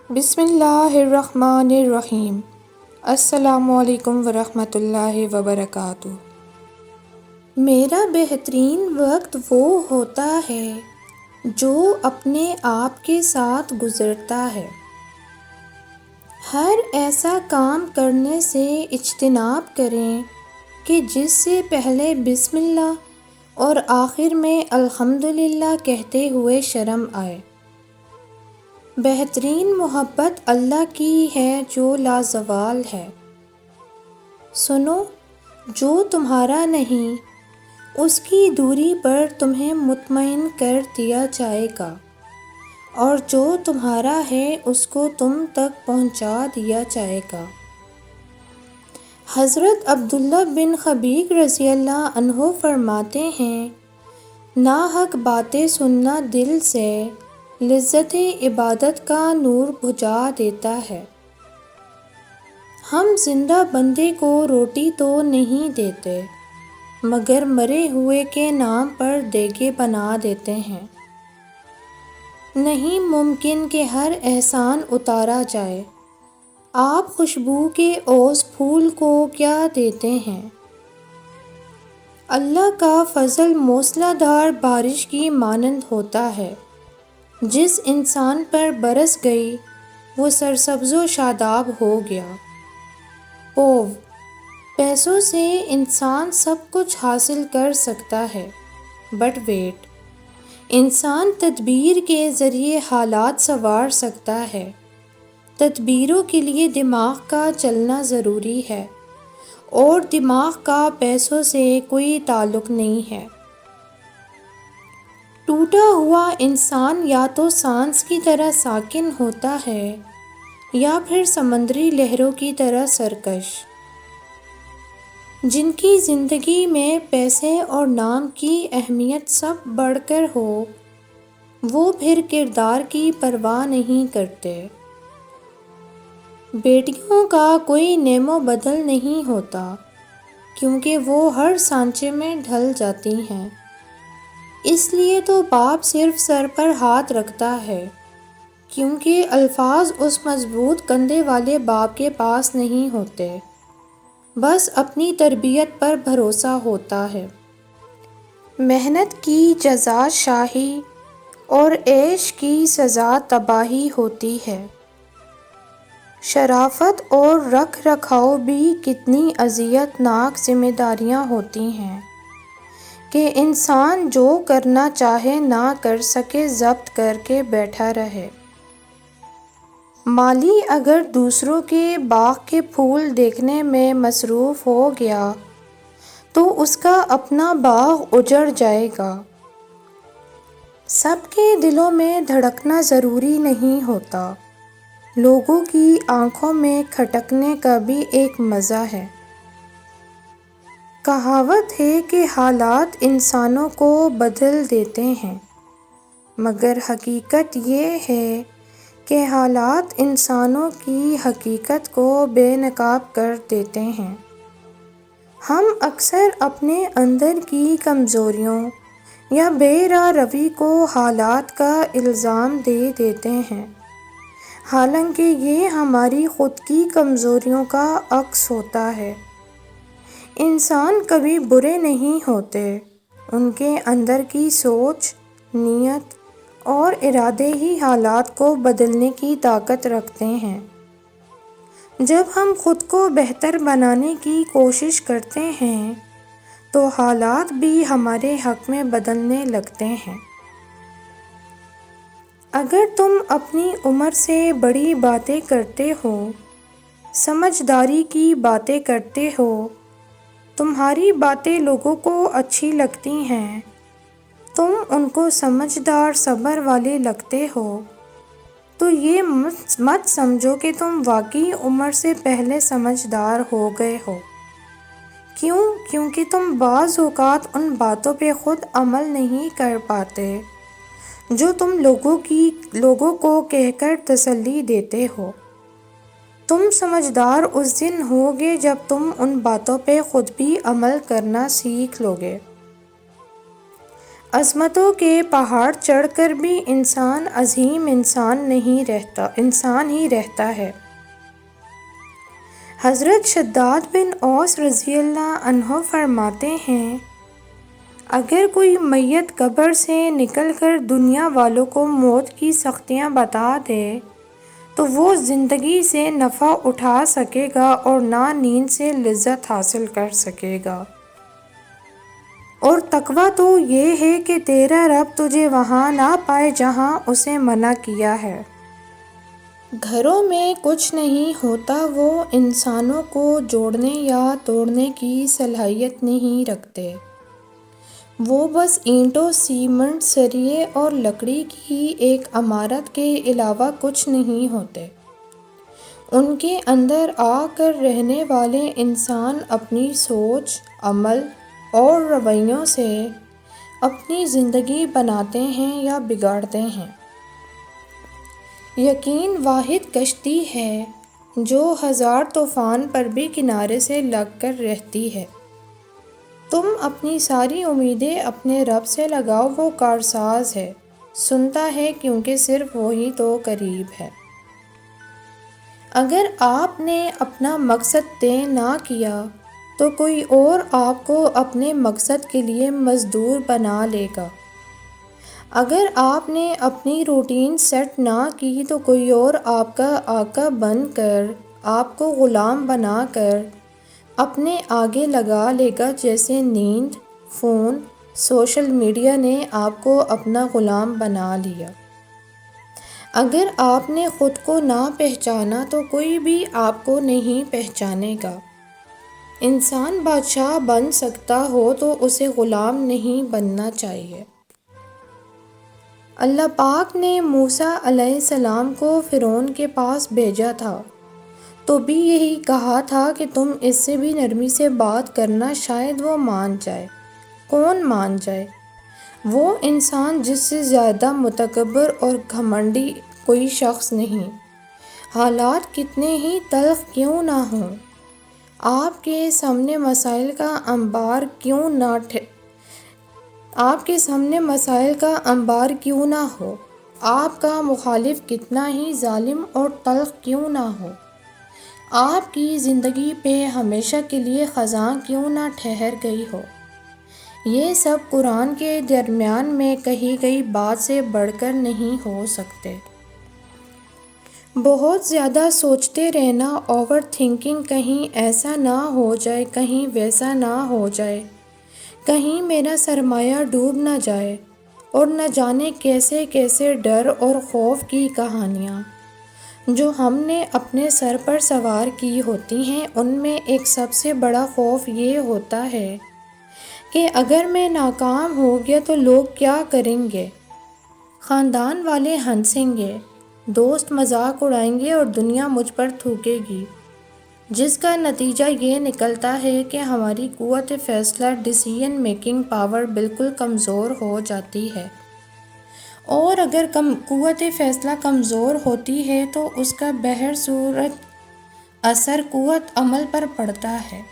بسم اللہ الرحمن الرحیم۔ السلام علیکم ورحمۃ اللہ وبرکاتہ۔ میرا بہترین وقت وہ ہوتا ہے جو اپنے آپ کے ساتھ گزرتا ہے۔ ہر ایسا کام کرنے سے اجتناب کریں کہ جس سے پہلے بسم اللہ اور آخر میں الحمدللہ کہتے ہوئے شرم آئے۔ بہترین محبت اللہ کی ہے جو لازوال ہے۔ سنو، جو تمہارا نہیں اس کی دوری پر تمہیں مطمئن کر دیا جائے گا، اور جو تمہارا ہے اس کو تم تک پہنچا دیا جائے گا۔ حضرت عبداللہ بن خبیب رضی اللہ عنہ فرماتے ہیں، ناحق باتیں سننا دل سے لذت عبادت کا نور بجھا دیتا ہے۔ ہم زندہ بندے کو روٹی تو نہیں دیتے، مگر مرے ہوئے کے نام پر دیگیں بنا دیتے ہیں۔ نہیں ممکن کہ ہر احسان اتارا جائے۔ آپ خوشبو کے اوس پھول کو کیا دیتے ہیں؟ اللہ کا فضل موسلا دھار بارش کی مانند ہوتا ہے، جس انسان پر برس گئی وہ سرسبز و شاداب ہو گیا۔ پیسوں سے انسان سب کچھ حاصل کر سکتا ہے، بٹ ویٹ، انسان تدبیر کے ذریعے حالات سنوار سکتا ہے۔ تدبیروں کے لیے دماغ کا چلنا ضروری ہے، اور دماغ کا پیسوں سے کوئی تعلق نہیں ہے۔ ٹوٹا ہوا انسان یا تو سانس کی طرح ساکن ہوتا ہے یا پھر سمندری لہروں کی طرح سرکش۔ جن کی زندگی میں پیسے اور نام کی اہمیت سب بڑھ کر ہو، وہ پھر کردار کی پرواہ نہیں کرتے۔ بیٹیوں کا کوئی نعم و بدل نہیں ہوتا، کیونکہ وہ ہر سانچے میں ڈھل جاتی ہیں۔ اس لیے تو باپ صرف سر پر ہاتھ رکھتا ہے، کیونکہ الفاظ اس مضبوط کندھے والے باپ کے پاس نہیں ہوتے، بس اپنی تربیت پر بھروسہ ہوتا ہے۔ محنت کی جزا شاہی اور عیش کی سزا تباہی ہوتی ہے۔ شرافت اور رکھ رکھاؤ بھی کتنی اذیت ناک ذمہ داریاں ہوتی ہیں کہ انسان جو کرنا چاہے نہ کر سکے، ضبط کر کے بیٹھا رہے۔ مالی اگر دوسروں کے باغ کے پھول دیکھنے میں مصروف ہو گیا تو اس کا اپنا باغ اجڑ جائے گا۔ سب کے دلوں میں دھڑکنا ضروری نہیں ہوتا، لوگوں کی آنکھوں میں کھٹکنے کا بھی ایک مزہ ہے۔ کہاوت ہے کہ حالات انسانوں کو بدل دیتے ہیں، مگر حقیقت یہ ہے کہ حالات انسانوں کی حقیقت کو بے نقاب کر دیتے ہیں۔ ہم اکثر اپنے اندر کی کمزوریوں یا بے راہ روی کو حالات کا الزام دے دیتے ہیں، حالانکہ یہ ہماری خود کی کمزوریوں کا عکس ہوتا ہے۔ انسان کبھی برے نہیں ہوتے، ان کے اندر کی سوچ، نیت اور ارادے ہی حالات کو بدلنے کی طاقت رکھتے ہیں۔ جب ہم خود کو بہتر بنانے کی کوشش کرتے ہیں تو حالات بھی ہمارے حق میں بدلنے لگتے ہیں۔ اگر تم اپنی عمر سے بڑی باتیں کرتے ہو، سمجھداری کی باتیں کرتے ہو، تمہاری باتیں لوگوں کو اچھی لگتی ہیں، تم ان کو سمجھدار صبر والے لگتے ہو، تو یہ مت سمجھو کہ تم واقعی عمر سے پہلے سمجھدار ہو گئے ہو۔ کیوں؟ کیونکہ تم بعض اوقات ان باتوں پہ خود عمل نہیں کر پاتے جو تم لوگوں کو کہہ کر تسلی دیتے ہو۔ تم سمجھدار اس دن ہوگے جب تم ان باتوں پہ خود بھی عمل کرنا سیکھ لوگے۔ عظمتوں کے پہاڑ چڑھ کر بھی انسان عظیم انسان ہی رہتا ہے۔ حضرت شداد بن اوس رضی اللہ عنہ فرماتے ہیں، اگر کوئی میت قبر سے نکل کر دنیا والوں کو موت کی سختیاں بتا دے تو وہ زندگی سے نفع اٹھا سکے گا اور نہ نیند سے لذت حاصل کر سکے گا۔ اور تقویٰ تو یہ ہے کہ تیرا رب تجھے وہاں نہ پائے جہاں اسے منع کیا ہے۔ گھروں میں کچھ نہیں ہوتا، وہ انسانوں کو جوڑنے یا توڑنے کی صلاحیت نہیں رکھتے، وہ بس اینٹوں، سیمنٹ، سریے اور لکڑی کی ایک عمارت کے علاوہ کچھ نہیں ہوتے۔ ان کے اندر آ کر رہنے والے انسان اپنی سوچ، عمل اور رویوں سے اپنی زندگی بناتے ہیں یا بگاڑتے ہیں۔ یقین واحد کشتی ہے جو ہزار طوفان پر بھی کنارے سے لگ کر رہتی ہے۔ تم اپنی ساری امیدیں اپنے رب سے لگاؤ، وہ کارساز ہے، سنتا ہے کیونکہ صرف وہی تو قریب ہے۔ اگر آپ نے اپنا مقصد طے نہ کیا تو کوئی اور آپ کو اپنے مقصد کے لیے مزدور بنا لے گا۔ اگر آپ نے اپنی روٹین سیٹ نہ کی تو کوئی اور آپ کا آقا بن کر، آپ کو غلام بنا کر اپنے آگے لگا لے گا، جیسے نیند، فون، سوشل میڈیا نے آپ کو اپنا غلام بنا لیا۔ اگر آپ نے خود کو نہ پہچانا تو کوئی بھی آپ کو نہیں پہچانے گا۔ انسان بادشاہ بن سکتا ہو تو اسے غلام نہیں بننا چاہیے۔ اللہ پاک نے موسیٰ علیہ السلام کو فرعون کے پاس بھیجا تھا تو بھی یہی کہا تھا کہ تم اس سے بھی نرمی سے بات کرنا، شاید وہ مان جائے۔ کون مان جائے؟ وہ انسان جس سے زیادہ متکبر اور گھمنڈی کوئی شخص نہیں، حالات کتنے ہی تلخ کیوں نہ ہوں، آپ کے سامنے مسائل کا انبار کیوں نہ ہو، آپ کا مخالف کتنا ہی ظالم اور تلخ کیوں نہ ہو، آپ کی زندگی پہ ہمیشہ کے لیے خزاں کیوں نہ ٹھہر گئی ہو، یہ سب قرآن کے درمیان میں کہی گئی بات سے بڑھ کر نہیں ہو سکتے۔ بہت زیادہ سوچتے رہنا، اوور تھنکنگ، کہیں ایسا نہ ہو جائے، کہیں ویسا نہ ہو جائے، کہیں میرا سرمایہ ڈوب نہ جائے، اور نہ جانے کیسے کیسے ڈر اور خوف کی کہانیاں جو ہم نے اپنے سر پر سوار کی ہوتی ہیں۔ ان میں ایک سب سے بڑا خوف یہ ہوتا ہے کہ اگر میں ناکام ہو گیا تو لوگ کیا کریں گے، خاندان والے ہنسیں گے، دوست مذاق اڑائیں گے اور دنیا مجھ پر تھوکے گی، جس کا نتیجہ یہ نکلتا ہے کہ ہماری قوت فیصلہ، ڈیسیژن میکنگ پاور بالکل کمزور ہو جاتی ہے، اور اگر قوت فیصلہ کمزور ہوتی ہے تو اس کا بہر صورت اثر قوت عمل پر پڑتا ہے،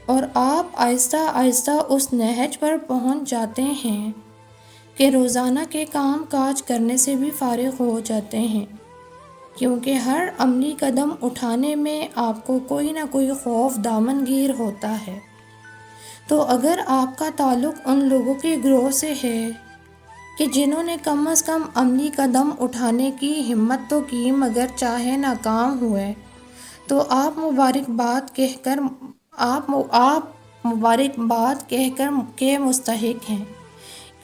اور آپ آہستہ آہستہ اس نہج پر پہنچ جاتے ہیں کہ روزانہ کے کام کاج کرنے سے بھی فارغ ہو جاتے ہیں، کیونکہ ہر عملی قدم اٹھانے میں آپ کو کوئی نہ کوئی خوف دامنگیر ہوتا ہے۔ تو اگر آپ کا تعلق ان لوگوں کے گروہ سے ہے کہ جنہوں نے کم از کم عملی قدم اٹھانے کی ہمت تو کی مگر چاہے ناکام ہوئے، تو آپ مبارکباد کہہ کر کے مستحق ہیں،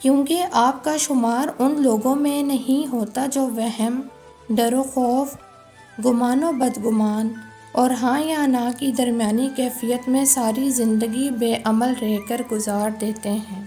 کیونکہ آپ کا شمار ان لوگوں میں نہیں ہوتا جو وہم، ڈر و خوف، گمان و بدگمان اور ہاں یا نہ کی درمیانی کیفیت میں ساری زندگی بے عمل رہ کر گزار دیتے ہیں۔